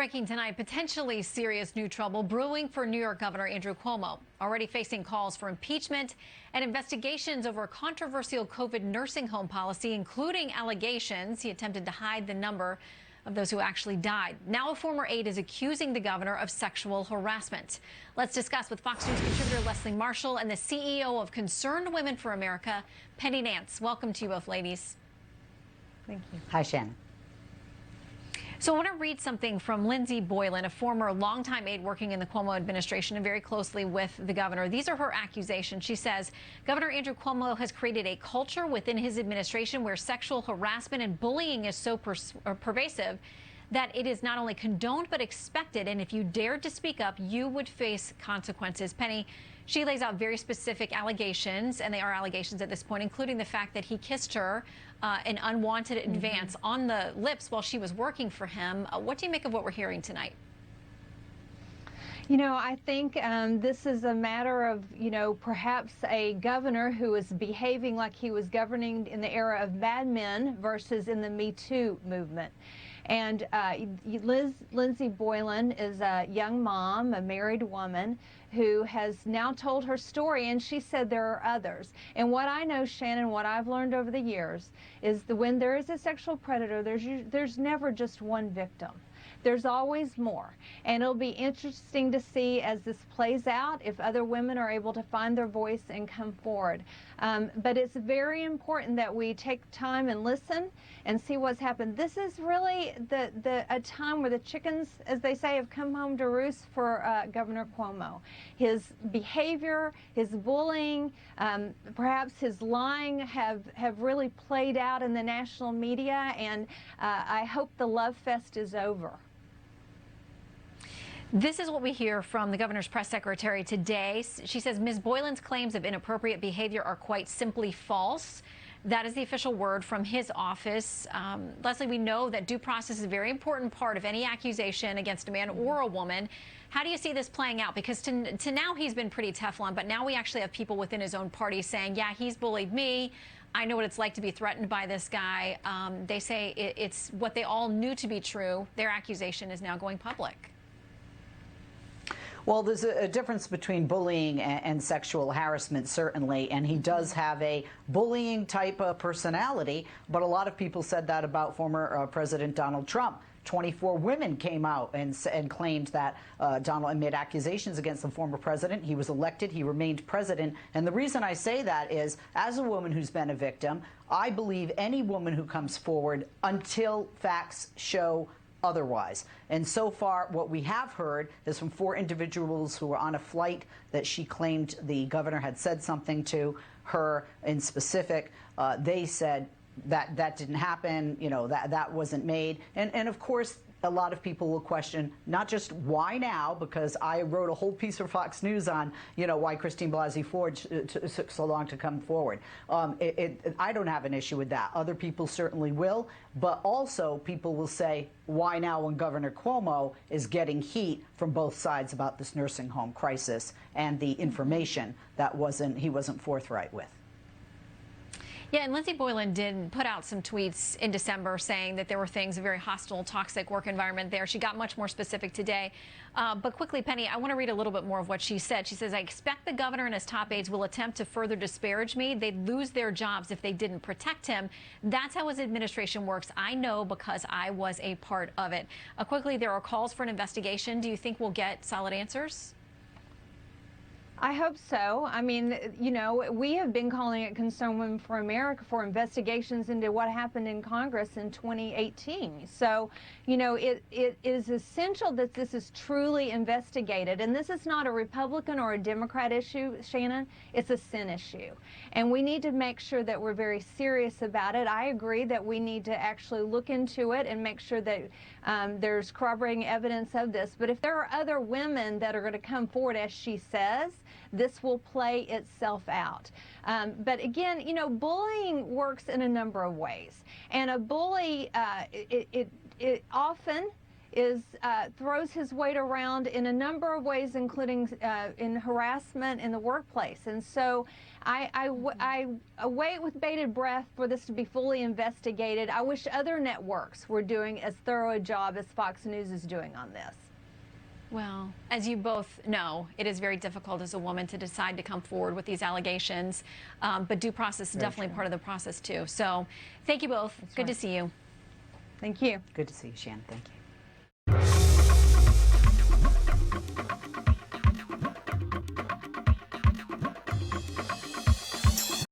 Breaking tonight, potentially serious new trouble brewing for New York Governor Andrew Cuomo, already facing calls for impeachment and investigations over a controversial COVID nursing home policy, including allegations he attempted to hide the number of those who actually died. Now a former aide is accusing the governor of sexual harassment. Let's discuss with Fox News contributor Leslie Marshall and the CEO of Concerned Women for America, Penny Nance. Welcome to you both, ladies. Thank you. Hi, Shannon. So I want to read something from Lindsey Boylan, a former longtime aide working in the Cuomo administration and very closely with the governor. These are her accusations. She says Governor Andrew Cuomo has created a culture within his administration where sexual harassment and bullying is so pervasive that it is not only condoned but expected. And if you dared to speak up, you would face consequences. Penny, she lays out very specific allegations, and they are allegations at this point, including the fact that he kissed her an unwanted advance on the lips while she was working for him. What do you make of what we're hearing tonight? You know, I think this is a matter of, perhaps a governor who is behaving like he was governing in the era of Mad Men versus in the Me Too movement. And Lindsey Boylan is a young mom, a married woman, who has now told her story, and she said there are others. And what I know, Shannon, what I've learned over the years is that when there is a sexual predator, there's never just one victim. There's always more. And it'll be interesting to see as this plays out if other women are able to find their voice and come forward. But it's very important that we take time and listen and see what's happened. This is really a time where the chickens, as they say, have come home to roost for Governor Cuomo. His behavior, his bullying, perhaps his lying have really played out in the national media, and I hope the love fest is over. This is what we hear from the governor's press secretary today. She says Ms. Boylan's claims of inappropriate behavior are quite simply false. That is the official word from his office. Leslie, we know that due process is a very important part of any accusation against a man or a woman. How do you see this playing out? Because to now he's been pretty Teflon, but now we actually have people within his own party saying, yeah, he's bullied me. I know what it's like to be threatened by this guy. They say it's what they all knew to be true. Their accusation is now going public. Well, there's a difference between bullying and sexual harassment, certainly, and he does have a bullying type of personality, but a lot of people said that about former President Donald Trump. 24 women came out and claimed that Donald made accusations against the former president. He was elected. He remained president. And the reason I say that is, as a woman who's been a victim, I believe any woman who comes forward until facts show otherwise. And so far, what we have heard is from 4 individuals who were on a flight that she claimed the governor had said something to her in specific. They said that didn't happen, that wasn't made. And of course, a lot of people will question not just why now, because I wrote a whole piece for Fox News on, why Christine Blasey Ford took so long to come forward. I don't have an issue with that. Other people certainly will. But also people will say, why now when Governor Cuomo is getting heat from both sides about this nursing home crisis and the information that he wasn't forthright with. Yeah, and Lindsey Boylan did put out some tweets in December saying that there were things, a very hostile, toxic work environment there. She got much more specific today. But quickly, Penny, I want to read a little bit more of what she said. She says, I expect the governor and his top aides will attempt to further disparage me. They'd lose their jobs if they didn't protect him. That's how his administration works. I know because I was a part of it. Quickly, there are calls for an investigation. Do you think we'll get solid answers? I hope so. I mean, we have been calling it Concerned Women for America for investigations into what happened in Congress in 2018. So, it is essential that this is truly investigated. And this is not a Republican or a Democrat issue, Shannon. It's a sin issue. And we need to make sure that we're very serious about it. I agree that we need to actually look into it and make sure that there's corroborating evidence of this. But if there are other women that are going to come forward, as she says, this will play itself out. But again, bullying works in a number of ways. And a bully, it often throws his weight around in a number of ways, including in harassment in the workplace. And so I wait with bated breath for this to be fully investigated. I wish other networks were doing as thorough a job as Fox News is doing on this. Well, as you both know, it is very difficult as a woman to decide to come forward with these allegations, but due process is definitely part of the process too. So thank you both. Good to see you. Thank you. Good to see you, Shannon. Thank you.